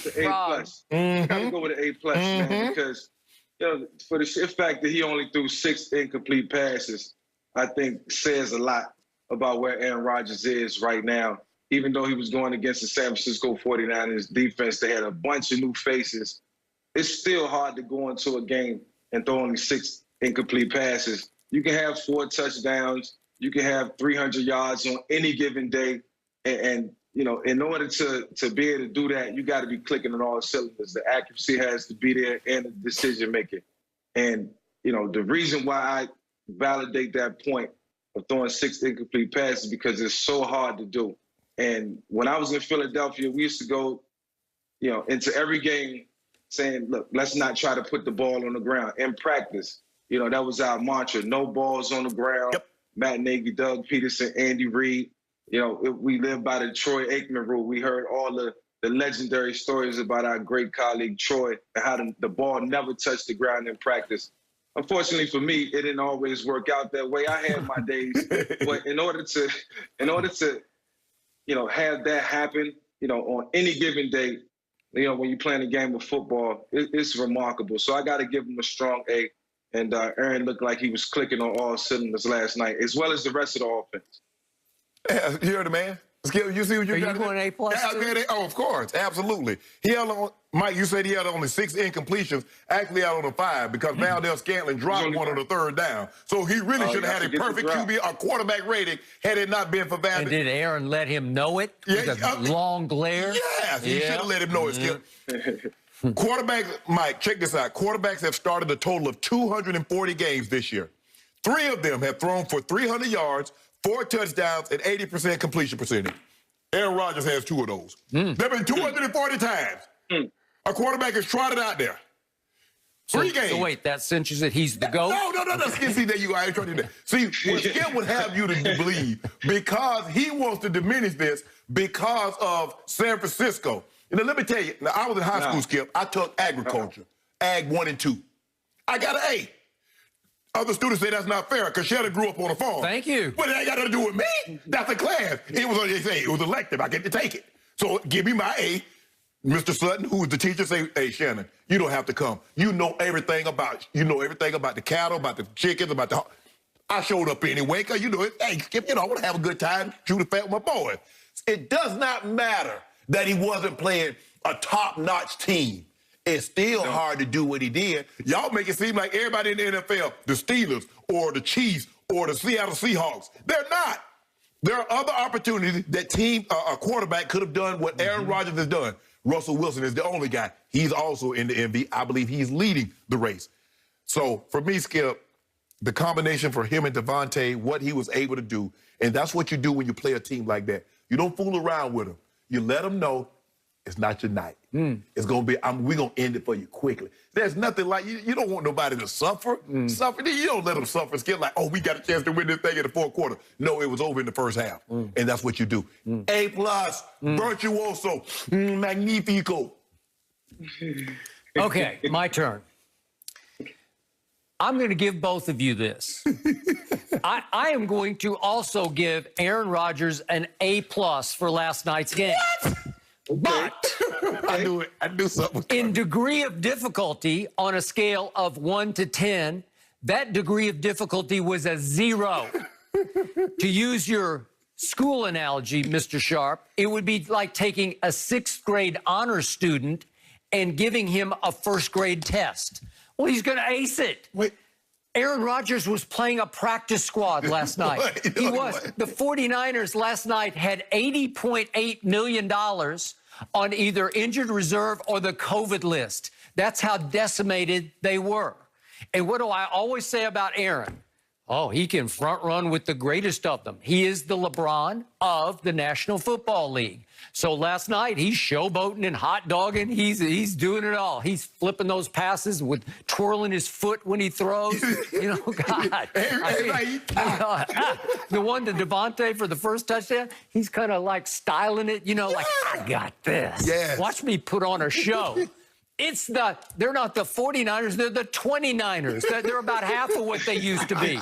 with the A+. You got to go with an A+, man, because for the sheer fact that he only threw 6 incomplete passes, I think says a lot about where Aaron Rodgers is right now. Even though he was going against the San Francisco 49ers defense, they had a bunch of new faces. It's still hard to go into a game and throw only 6 incomplete passes. You can have 4 touchdowns. You can have 300 yards on any given day. And in order to be able to do that, you got to be clicking on all cylinders. The accuracy has to be there and the decision-making. And, the reason why I validate that point of throwing 6 incomplete passes because it's so hard to do. And when I was in Philadelphia, we used to go, into every game saying, look, let's not try to put the ball on the ground. In practice, that was our mantra, no balls on the ground. Yep. Matt Nagy, Doug Peterson, Andy Reid. We live by the Troy Aikman rule. We heard all the legendary stories about our great colleague Troy and how the ball never touched the ground in practice. Unfortunately for me, it didn't always work out that way. I had my days, but in order to have that happen, on any given day, when you're playing a game of football, it's remarkable. So I got to give him a strong A. And Aaron looked like he was clicking on all cylinders last night, as well as the rest of the offense. Yeah, you heard it, man. Skip, you see what you got? Are you going A+? Oh, of course, absolutely. Mike, you said he had only 6 incompletions, actually out on the 5 because Valdez Scantling dropped one on the 3rd down. So he really should have had a perfect QB, a quarterback rating had it not been for Valdez. And did Aaron let him know it? Yeah, long glare? Yes, he should have let him know it, Skip. Quarterbacks, Mike, check this out. Quarterbacks have started a total of 240 games this year. 3 of them have thrown for 300 yards, 4 touchdowns, and 80% completion percentage. Aaron Rodgers has 2 of those. There have been 240 times. A quarterback has trotted out there. 3 games. So wait, that cinches that he's the GOAT? No. See, there you go. I ain't trying to do that. See, what Skip would have you to believe, because he wants to diminish this because of San Francisco. Let me tell you, I was in high school, Skip. I took agriculture, Ag 1 and 2. I got an A. Other students say that's not fair because Shannon grew up on a farm. Thank you. But it ain't got nothing to do with me. That's a class. It was elective. I get to take it. So give me my A. Mr. Sutton, who was the teacher, say, hey, Shannon, you don't have to come. You know everything about the cattle, about the chickens, about the... I showed up anyway because, hey, Skip, I want to have a good time, shoot a fat with my boys. It does not matter that he wasn't playing a top-notch team. It's still hard to do what he did. Y'all make it seem like everybody in the NFL, the Steelers or the Chiefs or the Seattle Seahawks, they're not. There are other opportunities that a quarterback could have done what Aaron Rodgers has done. Russell Wilson is the only guy. He's also in the MVP. I believe he's leading the race. So for me, Skip, the combination for him and Devontae, what he was able to do, and that's what you do when you play a team like that. You don't fool around with them. You let them know it's not your night. It's going to be, we're going to end it for you quickly. There's nothing like, you don't want nobody to suffer. You don't let them suffer. Skip like, oh, we got a chance to win this thing in the 4th quarter. No, it was over in the 1st half. And that's what you do. A+, virtuoso, magnifico. Okay, my turn. I'm going to give both of you this. I am going to also give Aaron Rodgers an A+ for last night's game. What? But I knew it. I knew something was coming. In degree of difficulty, on a scale of 1 to 10, that degree of difficulty was a 0. To use your school analogy, Mr. Sharpe, it would be like taking a 6th grade honors student and giving him a 1st grade test. Well, he's going to ace it. Wait. Aaron Rodgers was playing a practice squad last night. He was. The 49ers last night had $80.8 million on either injured reserve or the COVID list. That's how decimated they were. And what do I always say about Aaron? Oh, he can front run with the greatest of them. He is the LeBron of the National Football League. So last night, he's showboating and hot dogging. He's doing it all. He's flipping those passes with twirling his foot when he throws. God. The one to Devontae for the first touchdown, he's kind of like styling it, like, I got this. Yes. Watch me put on a show. They're not the 49ers, they're the 29ers. They're about half of what they used to be.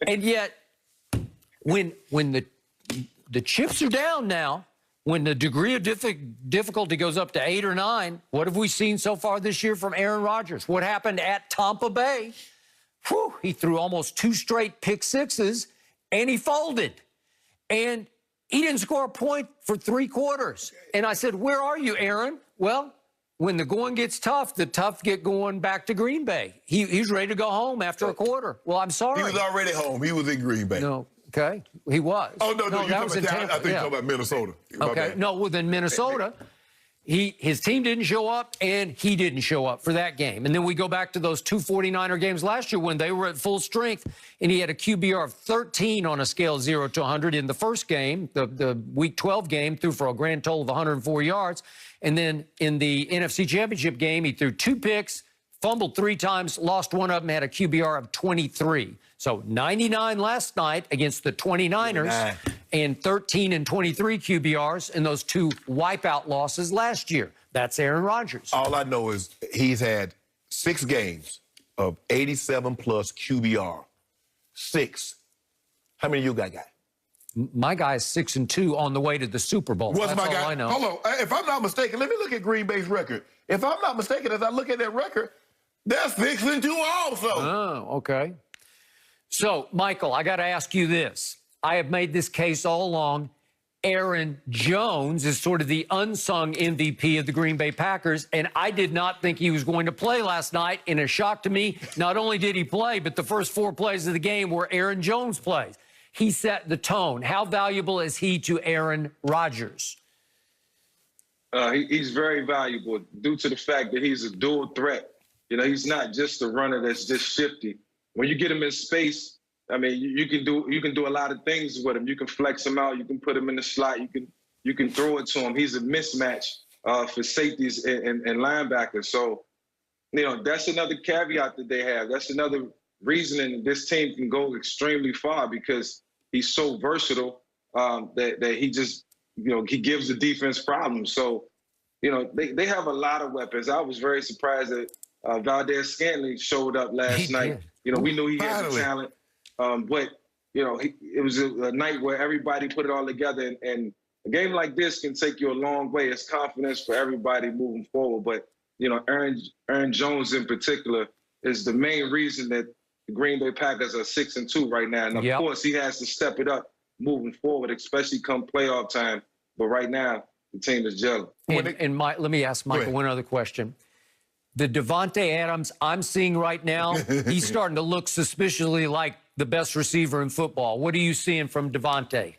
And yet, when the chips are down now, when the degree of difficulty goes up to 8 or 9, what have we seen so far this year from Aaron Rodgers? What happened at Tampa Bay? Whew, he threw almost 2 straight pick sixes, and he folded. And he didn't score a point for 3 quarters. And I said, where are you, Aaron? Well, when the going gets tough, the tough get going back to Green Bay. He's ready to go home after a quarter. Well, I'm sorry. He was already home. He was in Green Bay. No, okay. He was. Oh, no, that was in Tampa. I think you're talking about Minnesota. Okay. No, well, then Minnesota, his team didn't show up, and he didn't show up for that game. And then we go back to those 2 49er games last year when they were at full strength, and he had a QBR of 13 on a scale of 0 to 100 in the first game, the Week 12 game, threw for a grand total of 104 yards. And then in the NFC Championship game, he threw 2 picks, fumbled 3 times, lost 1 of them, had a QBR of 23. So 99 last night against the 29ers and 13 and 23 QBRs in those 2 wipeout losses last year. That's Aaron Rodgers. All I know is he's had 6 games of 87-plus QBR. 6. How many you got? My guy's 6-2 on the way to the Super Bowl. What's That's my guy? all I know. Hold on. If I'm not mistaken, let me look at Green Bay's record. If I'm not mistaken, as I look at that record, they're 6-2 also. Oh, okay. So, Michael, I got to ask you this. I have made this case all along. Aaron Jones is sort of the unsung MVP of the Green Bay Packers, and I did not think he was going to play last night. And a shock to me, not only did he play, but the first 4 plays of the game were Aaron Jones plays. He set the tone. How valuable is he to Aaron Rodgers? He's very valuable due to the fact that he's a dual threat. You know, he's not just a runner that's just shifty. When you get him in space, I mean, you can do a lot of things with him. You can flex him out. You can put him in the slot. You can throw it to him. He's a mismatch for safeties and linebackers. So, you know, that's another caveat that they have. That's another reasoning that this team can go extremely far because he's so versatile that he just, you know, he gives the defense problems. So, you know, they have a lot of weapons. I was very surprised that Valdez-Scantling showed up last night. You know, we knew he had the talent, but, you know, it was a night where everybody put it all together. And a game like this can take you a long way. It's confidence for everybody moving forward. But, you know, Aaron Jones in particular is the main reason that the Green Bay Packers are 6-2 right now. And, of course, he has to step it up moving forward, especially come playoff time. But right now, the team is gelling. And let me ask Michael one other question. The Davante Adams I'm seeing right now, he's starting to look suspiciously like the best receiver in football. What are you seeing from Davante?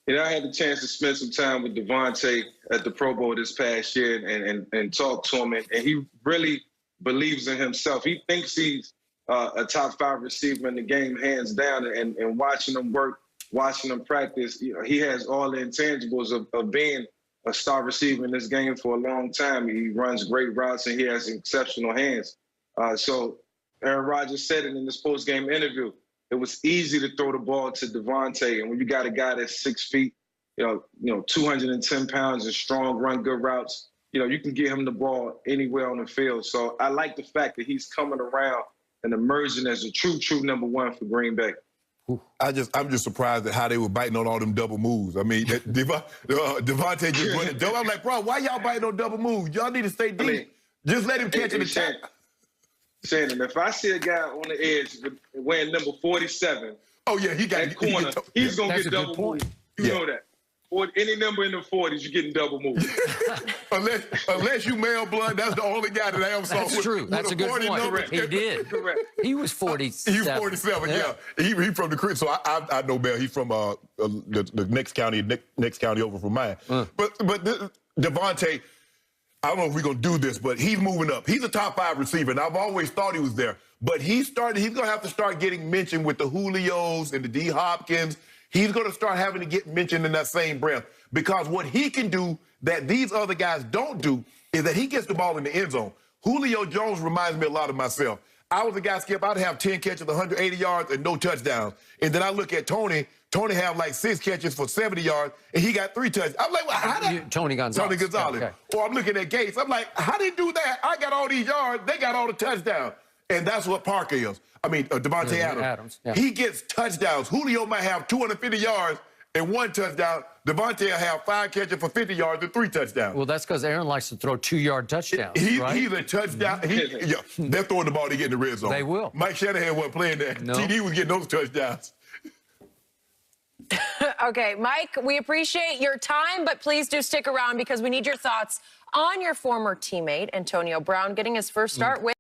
You know, I had the chance to spend some time with Davante at the Pro Bowl this past year and talk to him, and he really believes in himself. He thinks he's a top 5 receiver in the game, hands down, and watching him work, watching him practice, you know, he has all the intangibles of being a star receiver in this game for a long time. He runs great routes, and he has exceptional hands. So Aaron Rodgers said it in this post-game interview. It was easy to throw the ball to Davante, and when you got a guy that's 6 feet, you know, 210 pounds and strong, run good routes, you know, you can get him the ball anywhere on the field. So I like the fact that he's coming around and emerging as a true number 1 for Green Bay. I'm just surprised at how they were biting on all them double moves. I mean, Davante just running double. I'm like, bro, why y'all biting on double moves? Y'all need to stay deep. I mean, just let him catch it and attack. Shannon, if I see a guy on the edge wearing number 47, he got that corner, he's going to get double moved. You know that. Or any number in the 40s, you're getting double moved. unless you male blood, that's the only guy that I ever saw. That's true. That's a good point. Correct. He did. Correct. He was 47. He was 47, yeah. He from the crib. So I know Mel. He's from the next county over from mine. But Davante, I don't know if we're going to do this, but he's moving up. He's a top 5 receiver, and I've always thought he was there. But he's going to have to start getting mentioned with the Julios and the D. Hopkins. He's going to start having to get mentioned in that same breath because what he can do that these other guys don't do is that he gets the ball in the end zone. Julio Jones reminds me a lot of myself. I was a guy, Skip, I'd have 10 catches, 180 yards, and no touchdowns. And then I look at Tony. Tony had like 6 catches for 70 yards, and he got 3 touchdowns. I'm like, well, how did Tony Gonzalez. Okay. Or I'm looking at Gates. I'm like, how did he do that? I got all these yards. They got all the touchdowns. And that's what Parker is. I mean, Davante Adams. Yeah. He gets touchdowns. Julio might have 250 yards, and 1 touchdown. Devontae will have 5 catches for 50 yards and 3 touchdowns. Well, that's because Aaron likes to throw 2-yard touchdowns, right? He's a touchdown. They're throwing the ball to get in the red zone. They will. Mike Shanahan wasn't playing that. No. TD was getting those touchdowns. Okay, Mike, we appreciate your time, but please do stick around because we need your thoughts on your former teammate, Antonio Brown, getting his first start with